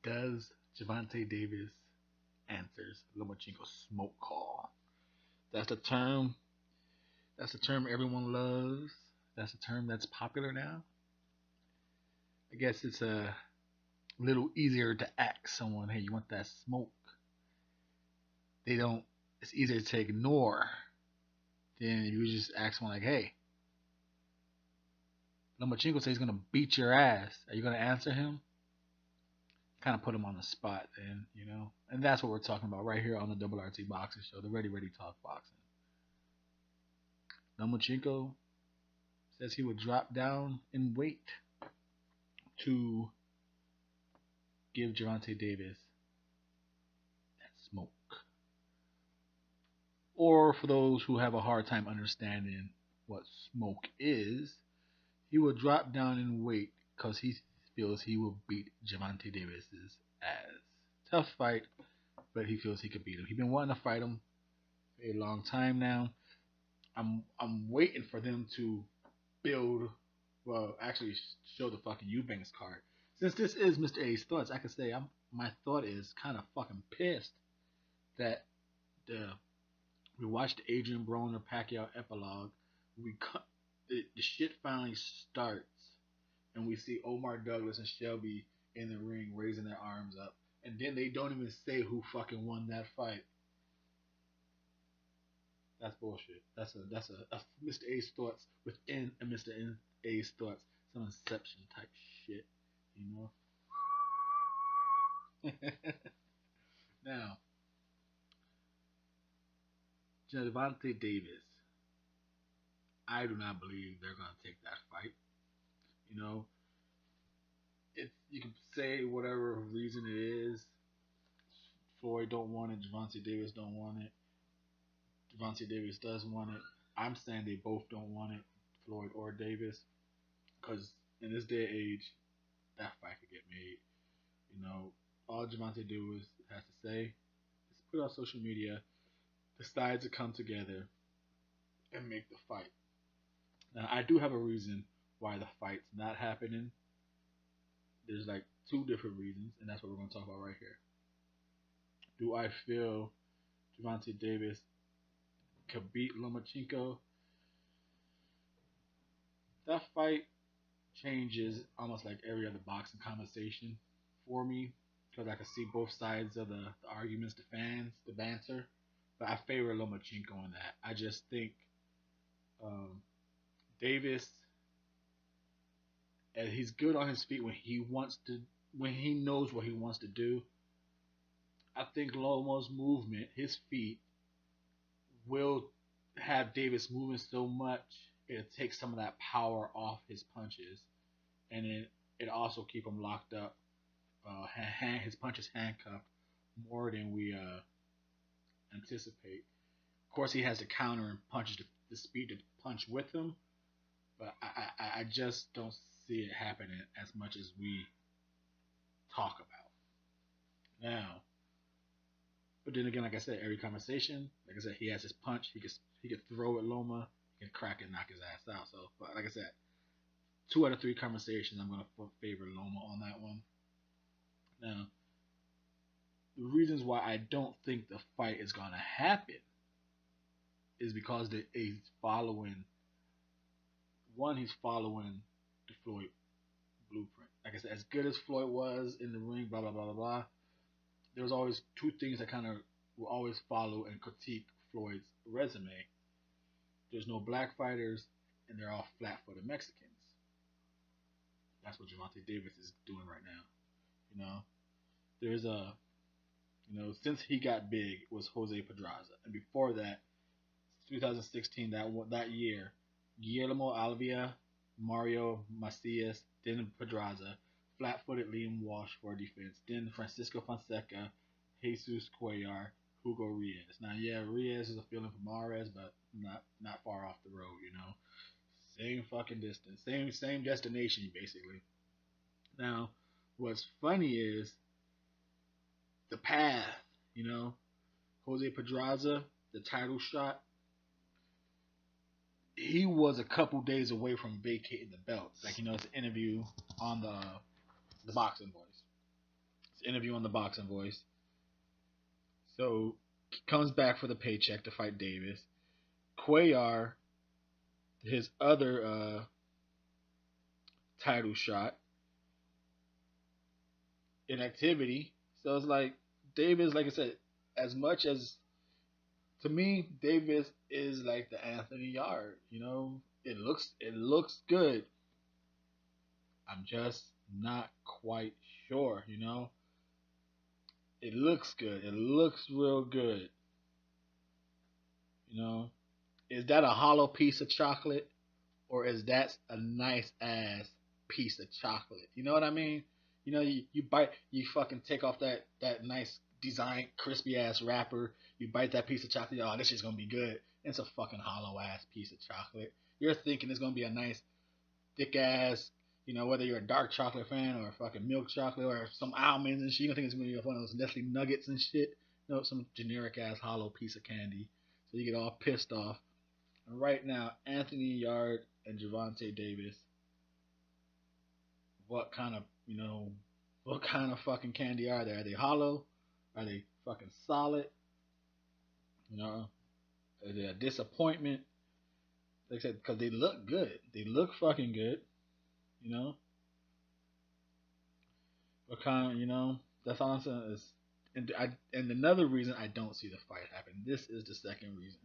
Does Javante Davis answers Lomachenko's smoke call? That's the term. That's the term everyone loves. That's the term that's popular now. I guess it's a little easier to ask someone, "Hey, you want that smoke?" They don't. It's easier to ignore than if you just ask someone like, "Hey, Lomachenko says he's gonna beat your ass. Are you gonna answer him?" Kind of put him on the spot, and and that's what we're talking about right here on the Double RT Boxing Show, the Ready Ready Talk Boxing. Lomachenko says he would drop down in weight to give Gervonta Davis that smoke. Or for those who have a hard time understanding what smoke is, he will drop down in weight because he feels he will beat Gervonta Davis's ass. Tough fight, but he feels he could beat him. He's been wanting to fight him for a long time now. I'm waiting for them to build, well, actually show the fucking Eubanks card. Since this is Mr. A's thoughts, I could say my thought is kind of fucking pissed that the we watched the Adrian Broner Pacquiao epilogue. The shit finally starts, and we see Omar Douglas and Shelby in the ring raising their arms up, and then they don't even say who fucking won that fight. That's bullshit. That's a Mr. A's thoughts within a Mr. A's thoughts. Some Inception type shit, you know. Now, Gervonta Davis. I do not believe they're gonna take that fight. You know, you can say whatever reason it is. Floyd don't want it. Gervonta Davis don't want it. Gervonta Davis does want it. I'm saying they both don't want it, Floyd or Davis, because in this day and age, that fight could get made. You know, all Gervonta Davis has to say is put on social media, decide to come together and make the fight. Now, I do have a reason why the fight's not happening. There's like two different reasons, and that's what we're going to talk about right here. Do I feel Gervonta Davis could beat Lomachenko? That fight changes almost like every other boxing conversation for me because I can see both sides of the arguments, the fans, the banter. But I favor Lomachenko in that. I just think um, Davis, and he's good on his feet when he knows what he wants to do. I think Loma's movement, his feet, will have Davis moving so much it'll take some of that power off his punches, and it also keep him locked up. His punches handcuffed more than we anticipate. Of course, he has the counter and punches the speed to punch with him, but I just don't see it happening as much as we talk about now. But then again, like I said, every conversation, like I said, he has his punch. He could throw at Loma, he can crack and knock his ass out. So, but like I said, 2 out of 3 conversations, I'm gonna favor Loma on that one. Now, the reasons why I don't think the fight is gonna happen is because he's following he's following the Floyd blueprint. Like I said, as good as Floyd was in the ring, blah blah blah blah blah. There was always two things that kind of will always follow and critique Floyd's resume. There's no black fighters, and they're all flat-footed Mexicans. That's what Gervonta Davis is doing right now. You know, there's since he got big it was Jose Pedraza, and before that, 2016, that year, Guillermo Alvia, Mario Macias, then Pedraza, flat-footed Liam Walsh for defense, then Francisco Fonseca, Jesus Cuellar, Hugo Reyes. Now, yeah, Reyes is a feeling for Mares, but not far off the road, you know. Same fucking distance, same destination, basically. Now, what's funny is the path, you know. Jose Pedraza, the title shot, he was a couple days away from vacating the belt. Like it's an interview on the Boxing Voice. interview on the Boxing Voice. So comes back for the paycheck to fight Davis. Cuellar, his other title shot, inactivity. So it's like Davis, like I said, as much as to me, Davis is like the Anthony Yard. You know, it looks good. I'm just not quite sure. You know, it looks good. It looks real good. You know, is that a hollow piece of chocolate or is that a nice ass piece of chocolate? You know what I mean? You know, you bite, you fucking take off that nice design crispy ass wrapper. You bite that piece of chocolate. Oh, this shit's gonna be good. It's a fucking hollow ass piece of chocolate. You're thinking it's gonna be a nice thick ass. You know, whether you're a dark chocolate fan or a fucking milk chocolate or some almonds and shit, you don't think it's gonna be one of those Nestle Nuggets and shit. No, some generic ass hollow piece of candy. So you get all pissed off. And right now, Anthony Yard and Javante Davis, what kind of, what kind of fucking candy are they? Are they hollow? Are they fucking solid? You know, are they a disappointment? Like I said, because they look good. They look fucking good. You know, what kind of, that's all I'm saying is, and another reason I don't see the fight happen. This is the second reason.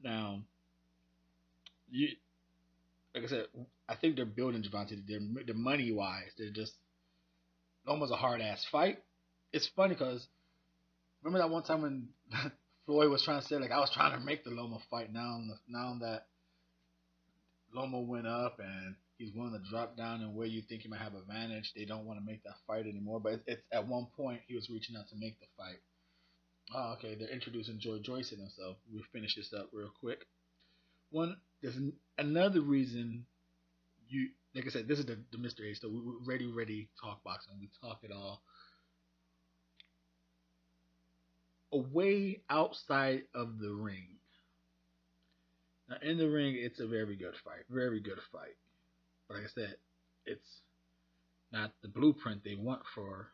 Now, you, like I said, I think they're building Javante. They're money wise. They're just almost a hard ass fight. It's funny because remember that one time when Floyd was trying to say like I was trying to make the Loma fight. Now that Loma went up and he's willing to drop down and where you think he might have advantage, they don't want to make that fight anymore. But it's at one point he was reaching out to make the fight. Oh, okay. They're introducing Joy Joyce in himself. We'll finish this up real quick. There's another reason you, like I said, this is the Mr.A. So we ready talk boxing. We talk it all. Away outside of the ring. Now in the ring, it's a very good fight. Very good fight. But like I said, it's not the blueprint they want for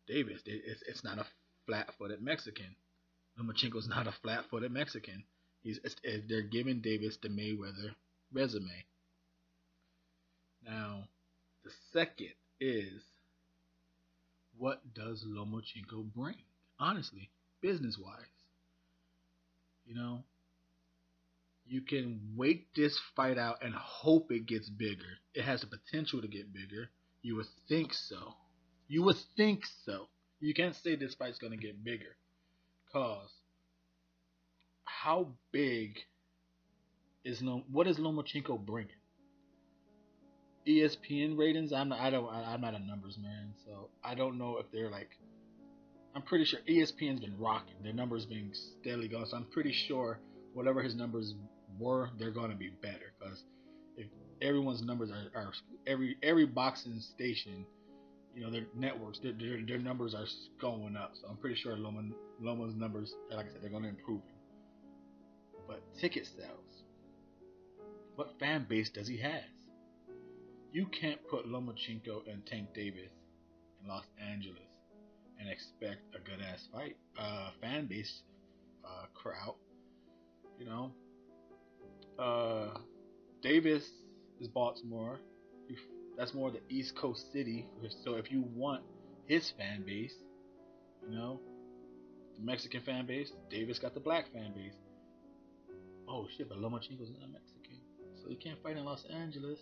Davis. It's not a flat-footed Mexican. Lomachenko's not a flat-footed Mexican. They're giving Davis the Mayweather resume. Now, the second is, what does Lomachenko bring? Honestly, business-wise, you know, you can wait this fight out and hope it gets bigger. It has the potential to get bigger. You would think so. You would think so. You can't say this fight's gonna get bigger, cause how big what is Lomachenko bringing? ESPN ratings. I'm not a numbers man, so I don't know if they're like. I'm pretty sure ESPN's been rocking. Their numbers being steadily going, so I'm pretty sure whatever his numbers were, they're going to be better. Because if everyone's numbers are every boxing station, their networks, their numbers are going up. So I'm pretty sure Loma's numbers, like I said, they're going to improve. But ticket sales, what fan base does he have? You can't put Lomachenko and Tank Davis in Los Angeles and expect a good ass fight, fan base, crowd. You know, Davis is Baltimore. That's more the East Coast city. So if you want his fan base, the Mexican fan base, Davis got the black fan base. Oh shit, but Lomachenko's not Mexican, so you can't fight in Los Angeles.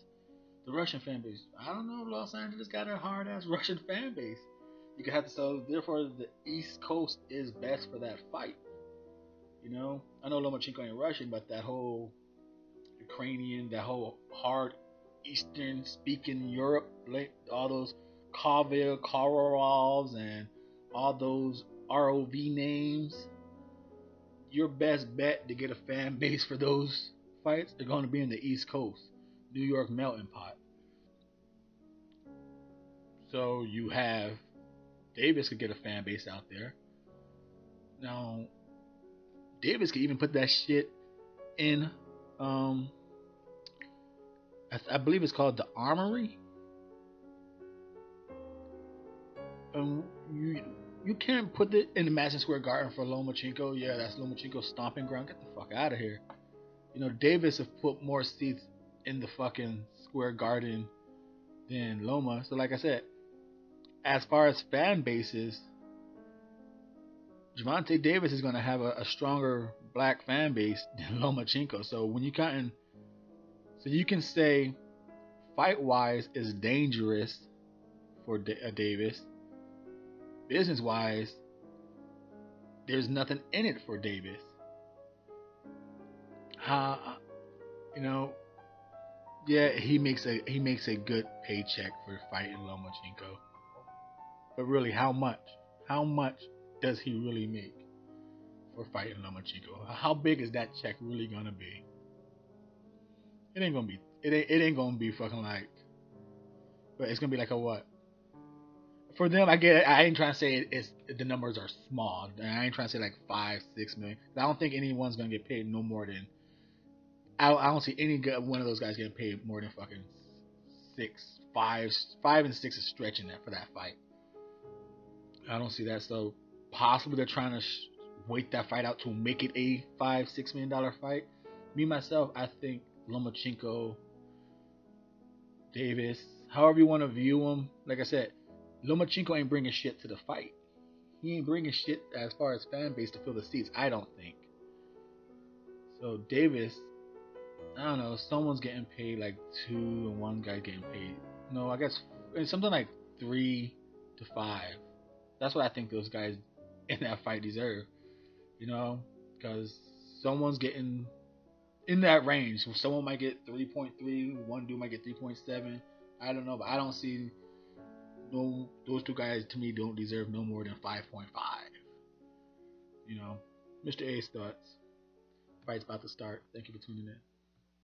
The Russian fan base. I don't know if Los Angeles got a hard ass Russian fan base. You could have to, so therefore the East Coast is best for that fight. I know Lomachenko ain't Russian, but that whole Ukrainian, that whole hard Eastern speaking Europe, like all those Kovarovs and all those ROV names, your best bet to get a fan base for those fights are going to be in the East Coast, New York melting pot. So you have Davis could get a fan base out there. Now, Davis could even put that shit in, I believe it's called the Armory. You can't put it in the Madison Square Garden for Lomachenko. Yeah, that's Lomachenko's stomping ground. Get the fuck out of here. You know, Davis have put more seats in the fucking Square Garden than Loma. So, like I said, as far as fan bases, Javante Davis is going to have a stronger black fan base than Lomachenko. So when you count, so you can say fight wise is dangerous for Davis. Business wise, there's nothing in it for Davis. You know, yeah, he makes a good paycheck for fighting Lomachenko. But really, how much? How much does he really make for fighting Lomachenko? How big is that check really gonna be? It ain't gonna be. It ain't gonna be fucking like. But it's gonna be like a what? For them, I get it. I ain't trying to say it's the numbers are small. I ain't trying to say like 5, 6 million. I don't think anyone's gonna get paid no more than. I don't see any one of those guys getting paid more than fucking 5 and 6 is stretching that for that fight. I don't see that. So possibly they're trying to wait that fight out to make it a $5-6 million fight. Me myself, I think Lomachenko, Davis, however you want to view him. Like I said, Lomachenko ain't bringing shit to the fight. He ain't bringing shit as far as fan base to fill the seats. I don't think. So Davis, I don't know. Someone's getting paid like 2, and one guy getting paid. No, I guess it's something like 3 to 5. That's what I think those guys in that fight deserve. You know, because someone's getting in that range. Someone might get 3.3, one dude might get 3.7. I don't know, but I don't see no. Those two guys to me don't deserve no more than 5.5. You know, Mr. A's thoughts. The fight's about to start. Thank you for tuning in.